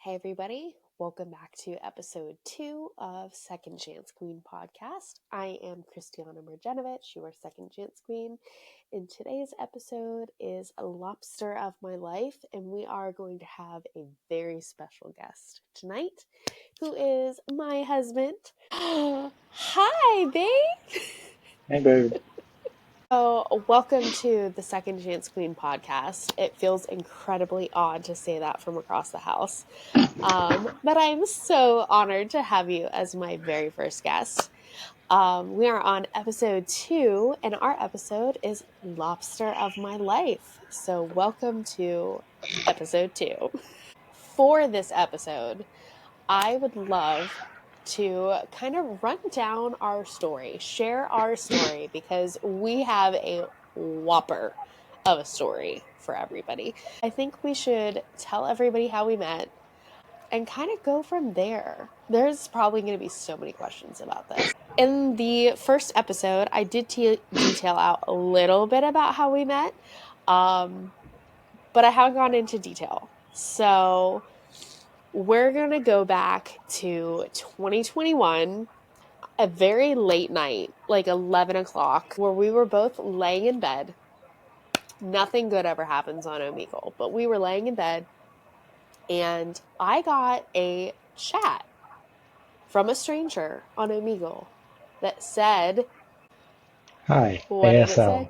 Hey everybody, welcome back to episode 2 of Second Chance Queen podcast. I am Kristianna, your Second Chance Queen, and today's episode is a Lobster of my life, and we are going to have a very special guest tonight, who is my husband. Hi, babe! Hey, babe. So, welcome to the Second Chance Queen podcast. It feels incredibly odd to say that from across the house. But I'm so honored to have you as my very first guest. We are on episode 2, and our episode is Lobster of My Life. So, welcome to episode 2. For this episode, I would love to kind of run down our story, share our story, because we have a whopper of a story for everybody. I think we should tell everybody how we met and kind of go from there. There's probably going to be so many questions about this. In the first episode, I did detail out a little bit about how we met, but I haven't gone into detail. So we're going to go back to 2021, a very late night, like 11 o'clock, where we were both laying in bed. Nothing good ever happens on Omegle, but we were laying in bed, and I got a chat from a stranger on Omegle that said, Hi, what did it ASL.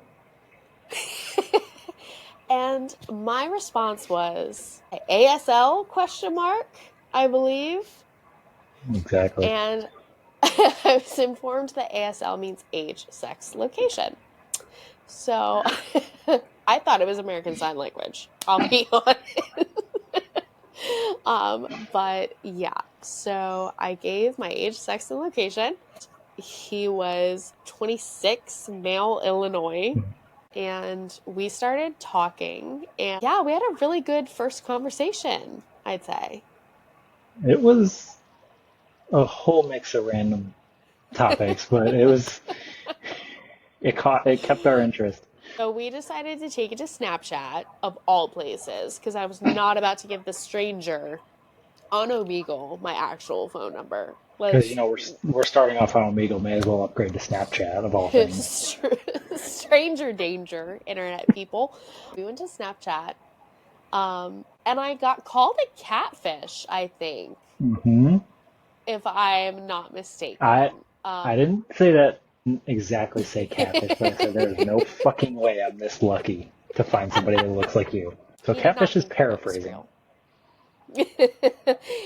say? And my response was ASL question mark, I believe. Exactly. And I was informed that ASL means age, sex, location. So I thought it was American Sign Language, I'll be honest. But yeah, so I gave my age, sex, and location. He was 26, male, Illinois, and we started talking, and yeah, we had a really good first conversation, I'd say. It was a whole mix of random topics, but it kept our interest. So we decided to take it to Snapchat, of all places, because I was not about to give the stranger on Omegle my actual phone number. Because Let's we're starting off on Omegle, may as well upgrade to Snapchat of all things. stranger danger, internet people. We went to Snapchat, and I got called a catfish, I think, hmm if I'm not I mistaken. I didn't say that exactly say catfish, but I said there's no fucking way I'm this lucky to find somebody that looks like you. So He did not catfish is think that I was paraphrasing. real.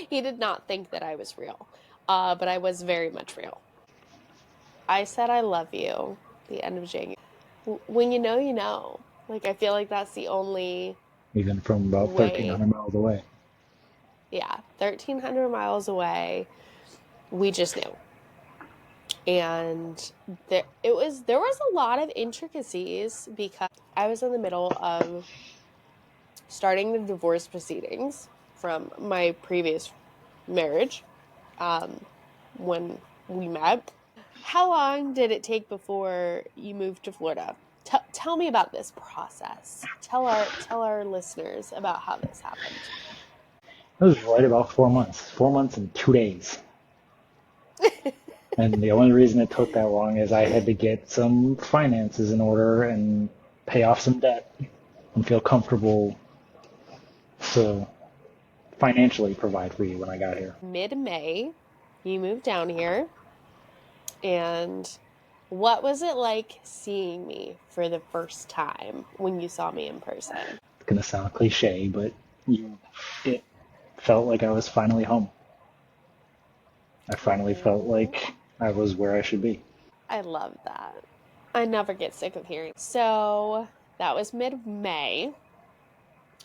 He did not think that I was real, but I was very much real. I said I love you the end of January. When you know, you know. Like, I feel like that's the only Even from about way. 1,300 miles away. Yeah, 1,300 miles away. We just knew. And there was a lot of intricacies because I was in the middle of starting the divorce proceedings from my previous marriage, when we met. How long did it take before you moved to Florida? Tell me about this process. Tell our listeners about how this happened. It was right about 4 months. 4 months and 2 days. And the only reason it took that long is I had to get some finances in order and pay off some debt and feel comfortable to financially provide for you when I got here. Mid-May, you moved down here, and what was it like seeing me for the first time when you saw me in person? It's gonna sound cliche, but it felt like I was finally home. I finally felt Oh, like I was where I should be. I love that. I never get sick of hearing. So that was mid-May.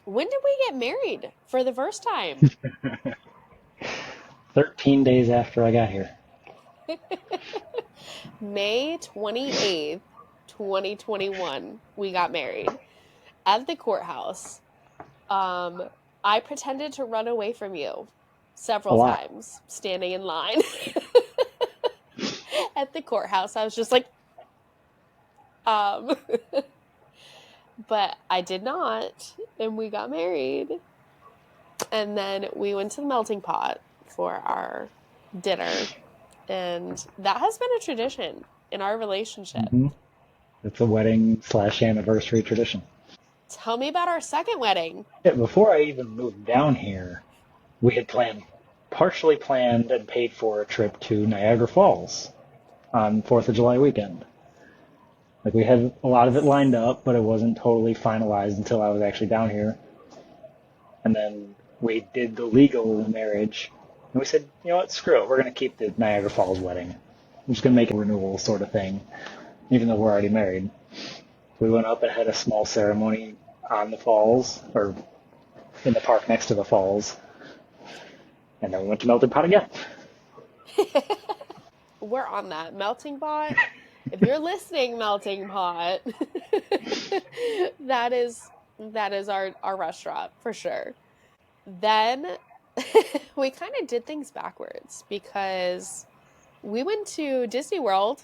When did we get married for the first time? 13 days after I got here. May 28th, 2021, we got married at the courthouse. Um, I pretended to run away from you A several lot. times, standing in line at the courthouse. I was just like, um, but I did not, and we got married. And then we went to the melting pot for our dinner. And that has been a tradition in our relationship. Hmm. It's a wedding / anniversary tradition. Tell me about our second wedding. Yeah, before I even moved down here, we had partially planned and paid for a trip to Niagara Falls on 4th of July weekend. Like we had a lot of it lined up, but it wasn't totally finalized until I was actually down here. And then we did the legal marriage. And we said, you know what, screw it. We're going to keep the Niagara Falls wedding. I'm just going to make a renewal sort of thing, even though we're already married. We went up and had a small ceremony on the falls, or in the park next to the falls. And then we went to Melting Pot again. We're on that melting pot. If you're listening, melting pot, that is our restaurant for sure. Then we kind of did things backwards because we went to Disney World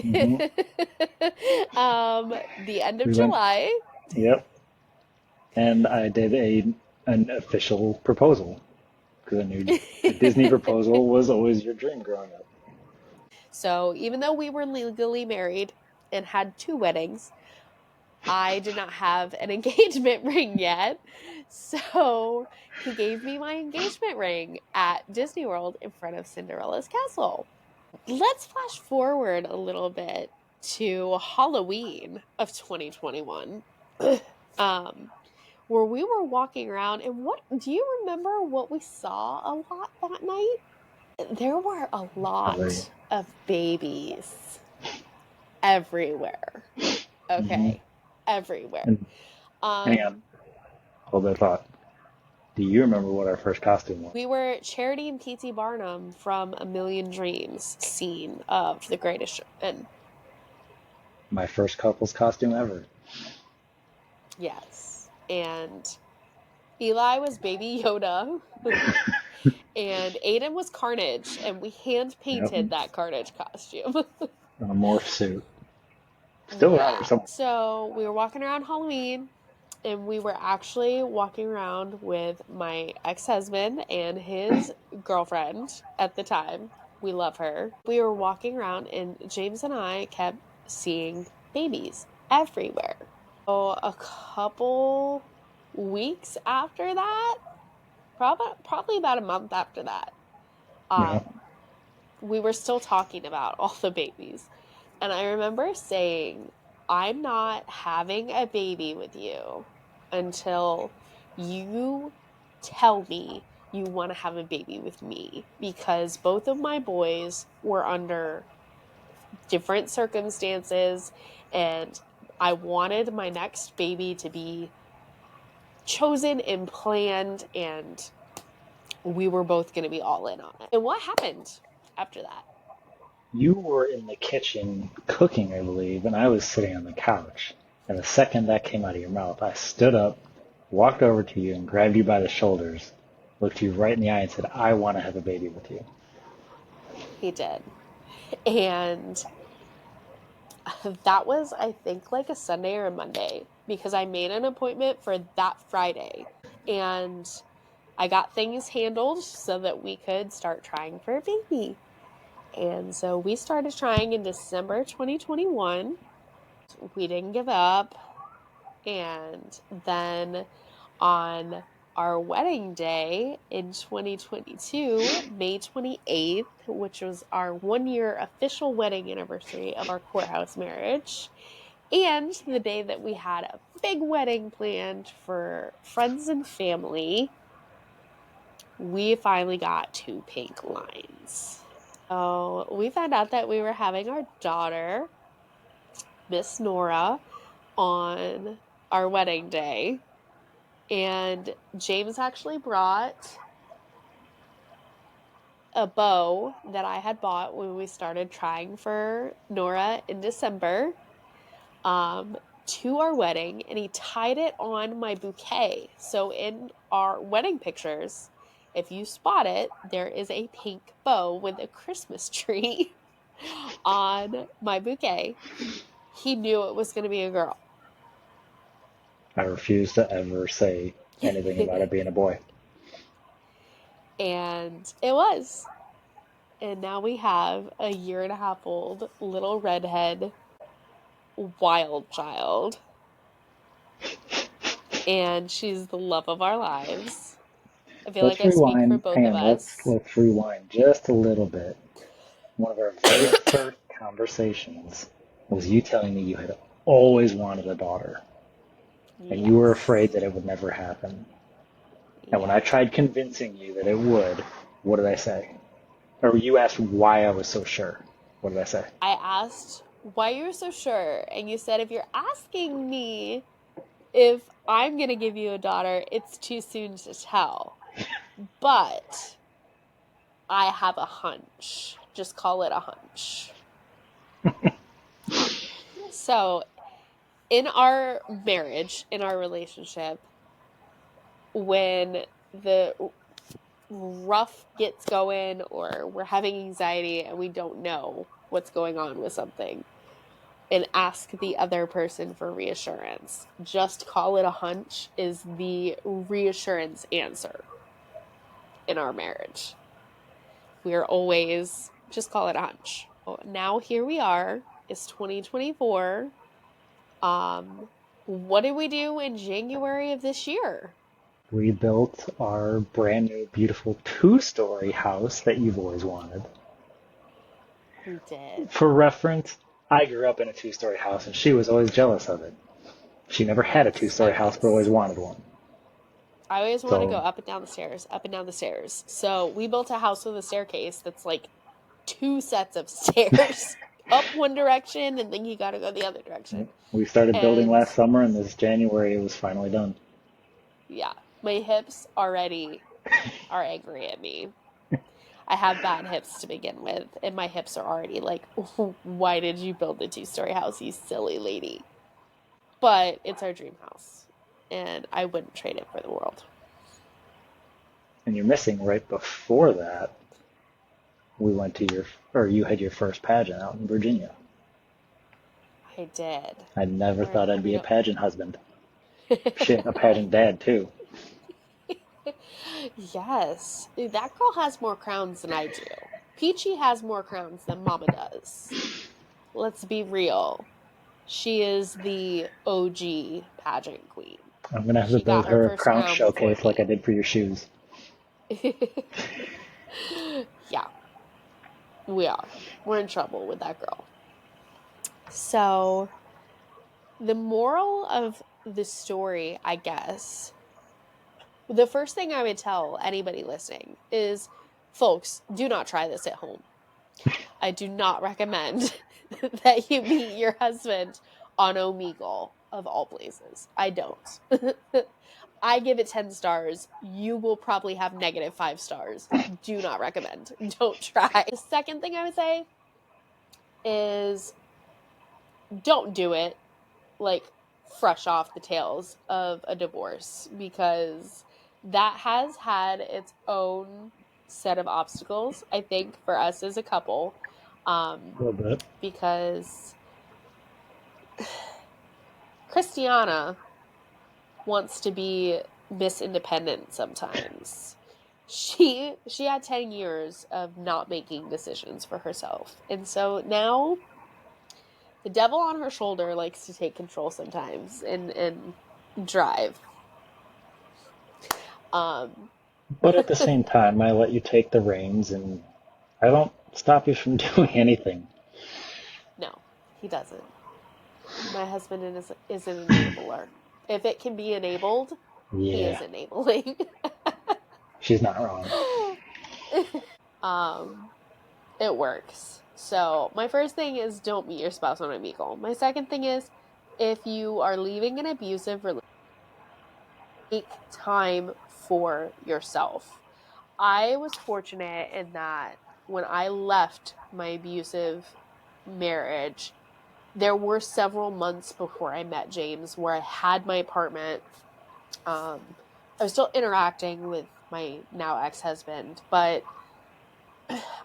Hmm. the end of We went, July. yep. And I did an official proposal because I knew a Disney proposal was always your dream growing up. So even though we were legally married and had two weddings, I did not have an engagement ring yet. So he gave me my engagement ring at Disney World in front of Cinderella's castle. Let's flash forward a little bit to Halloween of 2021. Where we were walking around, and what do you remember what we saw a lot that night? There were a Every, lot of babies everywhere. hmm. Okay, everywhere. And hang on, Um, hold that thought. Do you remember what our first costume was? we were Charity and P.T. Barnum from A Million Dreams scene of The Greatest Showman. My first couple's costume ever. Yes, and Eli was Baby Yoda, and Aiden was Carnage, and we hand Yep. painted that Carnage costume. A morph suit. Still around here Yeah. somewhere. So we were walking around Halloween, and we were actually walking around with my ex-husband and his girlfriend at the time. We love her. We were walking around, and James and I kept seeing babies everywhere. So a couple weeks after that, probably about a month after that, Yeah. um, we were still talking about all the babies. And I remember saying, I'm not having a baby with you until you tell me you want to have a baby with me. Because both of my boys were under different circumstances, and I wanted my next baby to be chosen and planned, and we were both going to be all in on it. And what happened after that? You were in the kitchen cooking, I believe, and I was sitting on the couch. And the second that came out of your mouth, I stood up, walked over to you, and grabbed you by the shoulders, looked you right in the eye, and said, I want to have a baby with you. He did. And that was, I think, like a Sunday or a Monday because I made an appointment for that Friday. And I got things handled so that we could start trying for a baby. And so we started trying in December 2021. We didn't give up. And then on our wedding day in 2022, May 28th, which was our 1 year official wedding anniversary of our courthouse marriage, and the day that we had a big wedding planned for friends and family, we finally got two pink lines. So we found out that we were having our daughter, Miss Nora, on our wedding day. And James actually brought a bow that I had bought when we started trying for Nora in December to our wedding, and he tied it on my bouquet. So in our wedding pictures, if you spot it, there is a pink bow with a Christmas tree on my bouquet. He knew it was going to be a girl. I refuse to ever say anything about it being a boy. And it was. And now we have a 1.5-year-old little redhead wild child. And she's the love of our lives. I feel Let's like I speak for rewind. both Hang of on, let's us. let's rewind just a little bit. One of our very first conversations was you telling me you had always wanted a daughter, and you were Yes. afraid that it would never happen. And when I Yeah. tried convincing you that it would, what did I say? Or you asked why I was so sure. What did I say? I asked why you're so sure, and you said if you're asking me if I'm gonna give you a daughter, it's too soon to tell. But I have a hunch. Just call it a hunch. So, in our marriage, in our relationship, when the rough gets going or we're having anxiety and we don't know what's going on with something, and ask the other person for reassurance. Just call it a hunch is the reassurance answer in our marriage. We are always just call it a hunch. Now here we are. It's 2024. What did we do in January of this year? We built our brand new, beautiful two-story house that you've always wanted. We did. For reference, I grew up in a two-story house, and she was always jealous of it. She never had a Yes, I two-story house, but always was. wanted one. I always want to go So up and down the stairs, up and down the stairs. So we built a house with a staircase that's like 2 sets of stairs up one direction, and then you got to go the other direction. we started building And last summer, and this January it was finally done. yeah, my hips already are angry at me. I have bad hips to begin with, and my hips are already like, why did you build a 2-story house, you silly lady? But it's our dream house, and I wouldn't trade it for the world. And you're missing right before that. We went to you had your first pageant out in Virginia. I did. I never thought I'd We be a don't. pageant husband. Shit, a pageant dad too. Yes, that girl has more crowns than I do. Peachy has more crowns than Mama does. Let's be real. She is the OG pageant queen. I'm gonna have to She build got her her a first crown crown before showcase like I me. did for your shoes. Yeah, we are. We're in trouble with that girl. So, the moral of the story, I guess, the first thing I would tell anybody listening is, folks, do not try this at home. I do not recommend that you meet your husband on Omegle, of all places. I don't. I give it 10 stars. You will probably have -5 stars. Do not recommend. Don't try. The second thing I would say is don't do it like fresh off the tails of a divorce, because that has had its own set of obstacles, I think, for us as a couple. A little bit. Because Kristianna wants to be Miss Independent sometimes. She had 10 years of not making decisions for herself. And so now the devil on her shoulder likes to take control sometimes and drive. Um But at the same time, I let you take the reins, and I don't stop you from doing anything. no, he doesn't. My husband is an enabler. If it can be enabled, he is Yeah, enabling. she's not wrong. um it works. So my first thing is don't meet your spouse on Omegle. My second thing is if you are leaving an abusive relationship, take time for yourself. I was fortunate in that when I left my abusive marriage, there were several months before I met James where I had my apartment. I was still interacting with my now ex-husband, but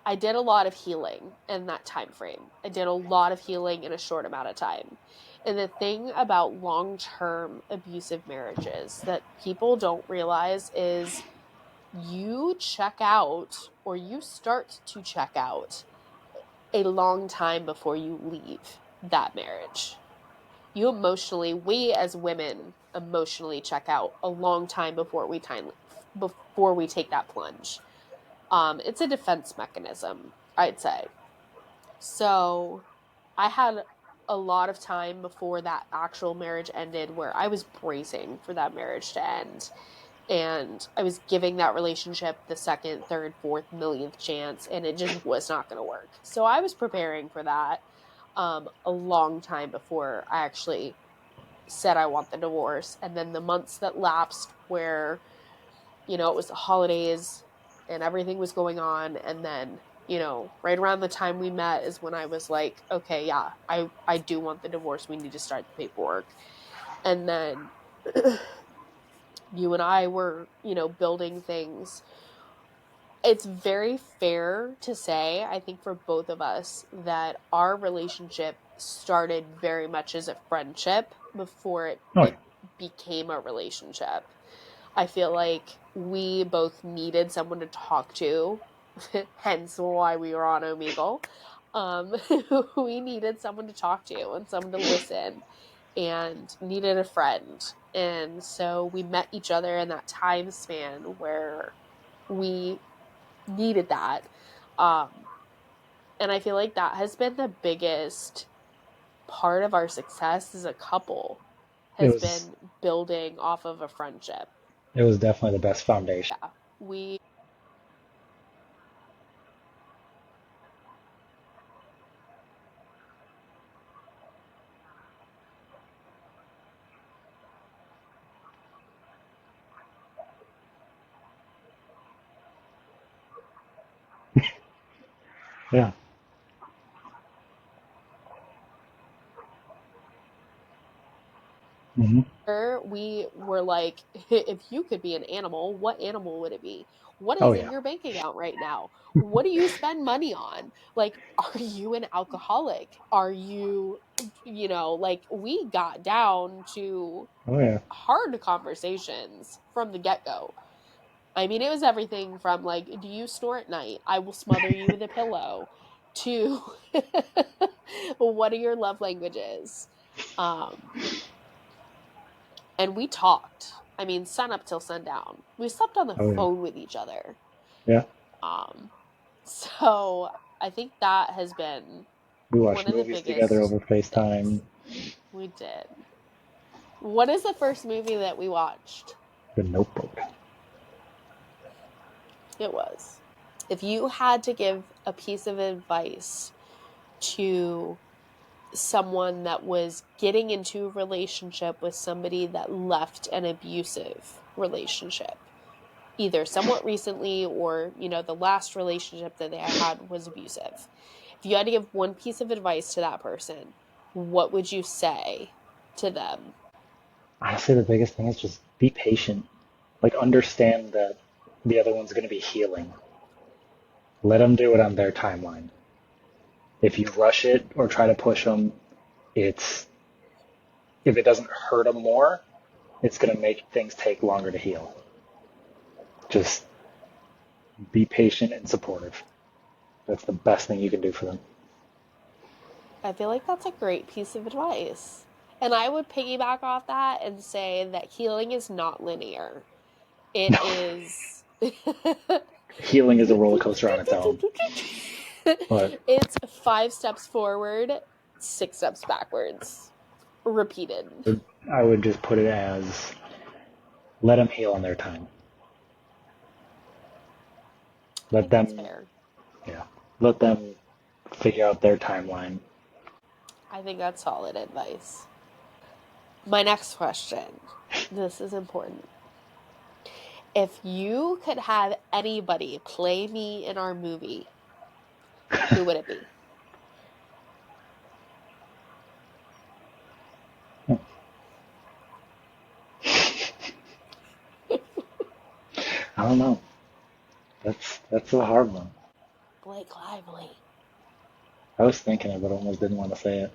I did a lot of healing in that time frame. I did a lot of healing in a short amount of time. And the thing about long-term abusive marriages that people don't realize is you check out, or you start to check out, a long time before you leave that marriage. We as women emotionally check out a long time before we take that plunge. It's a defense mechanism, I'd say. So I had a lot of time before that actual marriage ended where I was bracing for that marriage to end. And I was giving that relationship the second, third, fourth, millionth chance, and it just was not going to work. So I was preparing for that a long time before I actually said I want the divorce. And then the months that lapsed where, it was the holidays and everything was going on. And then, right around the time we met is when I was like, okay, yeah, I do want the divorce. We need to start the paperwork. And then you and I were, building things. It's very fair to say, I think, for both of us, that our relationship started very much as a friendship before Oh it yeah. became a relationship. I feel like we both needed someone to talk to, hence why we were on Omegle. Um, we needed someone to talk to and someone to listen, and needed a friend. And so we met each other in that time span where we needed that. Um, and I feel like that has been the biggest part of our success as a couple, It has was been building off of a friendship. it was definitely the best foundation. Yeah. We Yeah. Hmm. we were like, if you could be an animal, what animal would it be? What Oh is in yeah. your bank account right now? What do you spend money on? Like, are you an alcoholic? Are you, like, we got down to Oh yeah. hard conversations from the get go. I mean, it was everything from like, do you snore at night? I will smother you with a pillow, to what are your love languages? Um, and we talked. I mean, sun up till sundown. We slept on the Oh yeah. phone with each other. Yeah. Um, so I think that has been We one watched of the movies together biggest over FaceTime. things we did. What is the first movie that we watched? The Notebook. It was. If you had to give a piece of advice to someone that was getting into a relationship with somebody that left an abusive relationship, either somewhat recently or, the last relationship that they had was abusive. If you had to give one piece of advice to that person, what would you say to them? Honestly, the biggest thing is just be patient. Like understand that the other one's going to be healing. Let them do it on their timeline. If you rush it or try to push them, it's if it doesn't hurt them more, it's going to make things take longer to heal. Just be patient and supportive. That's the best thing you can do for them. I feel like that's a great piece of advice. And I would piggyback off that and say that healing is not linear. It No, is. healing is a roller coaster on its own. But It's 5 steps forward, 6 steps backwards, repeated. I would just put it as let them heal on their time. I Let think that's them, fair. yeah, let them figure out their timeline. I think that's solid advice. My next question. This is important. If you could have anybody play me in our movie, who would it be? I don't know. That's a hard one. Blake Lively. I was thinking it, but almost didn't want to say it.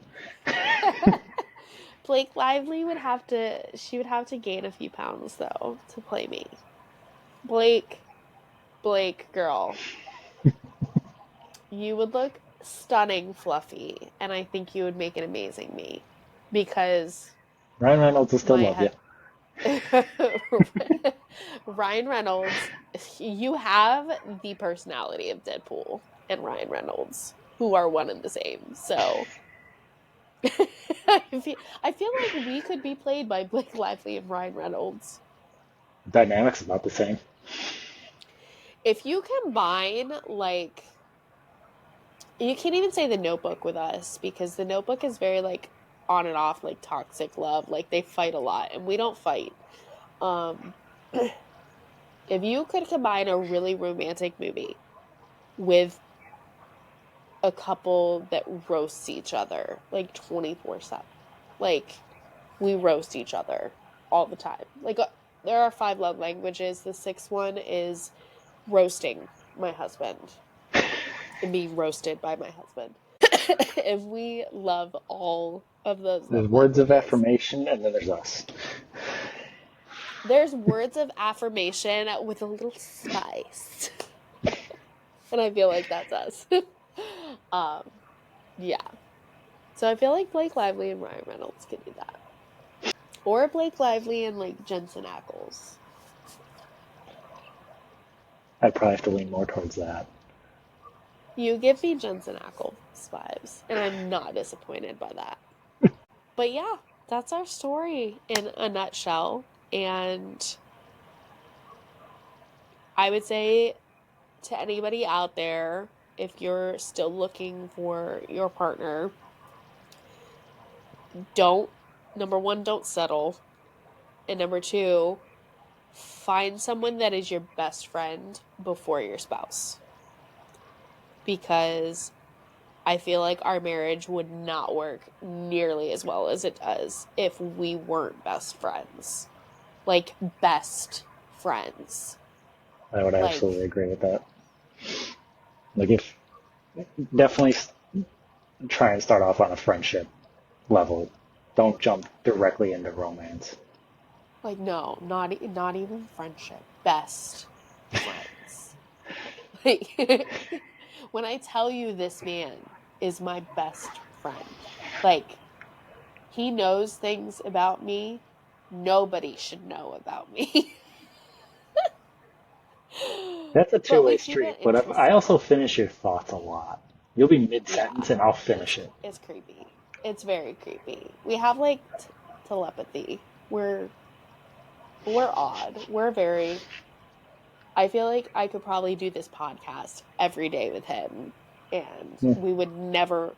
Blake Lively she would have to gain a few pounds though to play me. Blake. Blake, girl, you would look stunning fluffy, and I think you would make an amazing me because Ryan Reynolds will still love you. Ryan Reynolds, you have the personality of Deadpool and Ryan Reynolds, who are one and the same. So I feel like we could be played by Blake Lively and Ryan Reynolds. Dynamics about the same. If you combine, like, you can't even say The Notebook with us because The Notebook is very, like, on and off, like, toxic love. Like, they fight a lot, and we don't fight. Um, if you could combine a really romantic movie with a couple that roasts each other, like, 24/7, like, we roast each other all the time. Like, there are 5 love languages. The 6th one is roasting my husband and being roasted by my husband. And we love all of those There's love words of languages. affirmation, and then there's us. There's words of affirmation with a little spice. And I feel like that's us. um, yeah. So I feel like Blake Lively and Ryan Reynolds could do that. Or Blake Lively and, like, Jensen Ackles. I'd probably have to lean more towards that. You give me Jensen Ackles vibes, and I'm not disappointed by that. But yeah, that's our story in a nutshell. And I would say to anybody out there, if you're still looking for your partner, number 1, don't settle. And number 2, find someone that is your best friend before your spouse. Because I feel like our marriage would not work nearly as well as it does if we weren't best friends. Like, best friends. I would Like, absolutely agree with that. Like, if definitely try and start off on a friendship level. Don't jump directly into romance. no, not even friendship. Best friends. Like, when I tell you this man is my best friend, like, he knows things about me nobody should know about me. That's a But two-way we keep it street, but I interesting. also finish your thoughts a lot. You'll be mid-sentence Yeah, and I'll finish it. it's creepy. It's very creepy. We have, like, telepathy. We're odd. We're very. I feel like I could probably do this podcast every day with him, and Yeah. we would never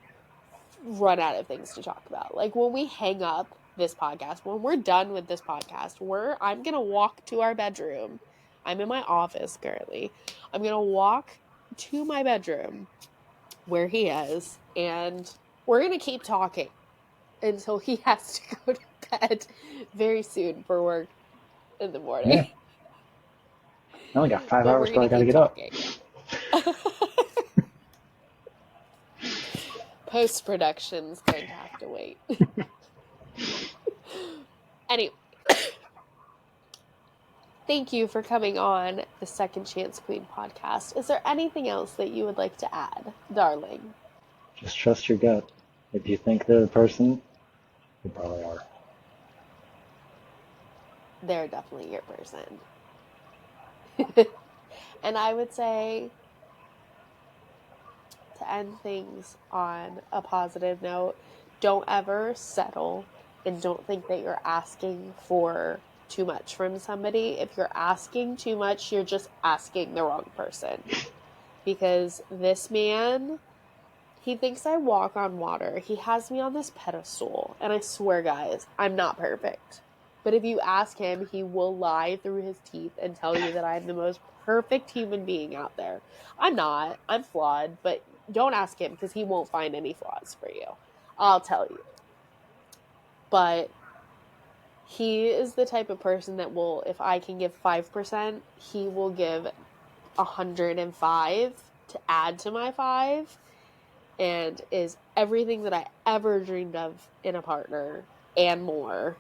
run out of things to talk about. Like, when we hang up this podcast, when we're done with this podcast, I'm gonna walk to our bedroom. I'm in my office currently. I'm gonna walk to my bedroom where he is, and we're gonna keep talking until he has to go to bed very soon for work in the morning. Yeah. I only got 5 hours We're till gonna I gotta keep get up. talking. Post-production's going to have to wait. Anyway, thank you for coming on the Second Chance Queen podcast. Is there anything else that you would like to add, darling? Just trust your gut. If you think they're the person, you probably are. They're definitely your person. And I would say, to end things on a positive note, don't ever settle and don't think that you're asking for too much from somebody. If you're asking too much, you're just asking the wrong person. Because this man, he thinks I walk on water. He has me on this pedestal. And I swear, guys, I'm not perfect. But if you ask him, he will lie through his teeth and tell you that I'm the most perfect human being out there. I'm not. I'm flawed. But don't ask him because he won't find any flaws for you. I'll tell you. But he is the type of person that will, if I can give 5%, he will give 105 to add to my 5, and is everything that I ever dreamed of in a partner and more.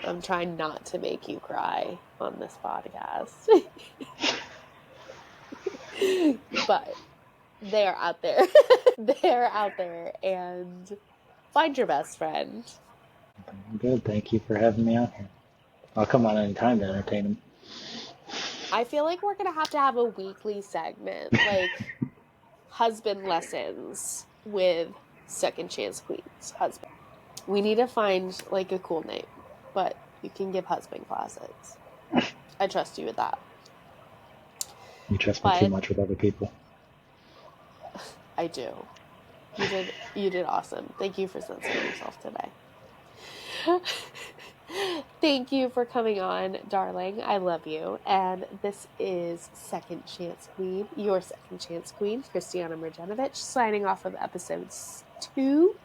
I'm trying not to make you cry on this podcast. But they are out there. They're out there, and find your best friend. Good. Thank you for having me on here. I'll come on any time to entertain them. I feel like we're going to have a weekly segment, like husband lessons with Second Chance Queen's husband. We need to find like a cool name, but you can give husband classes. I trust you with that. You trust me too much with other people. I do. You did awesome. Thank you for censoring yourself today. Thank you for coming on, darling. I love you. And this is Second Chance Queen, your Second Chance Queen, Kristianna Mrjenovic, signing off of episode 2.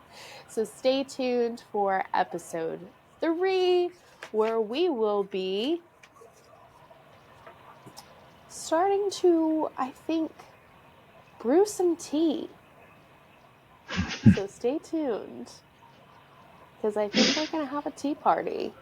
So stay tuned for episode 3, where we will be starting to, I think, brew some tea. So stay tuned, because I think we're going to have a tea party.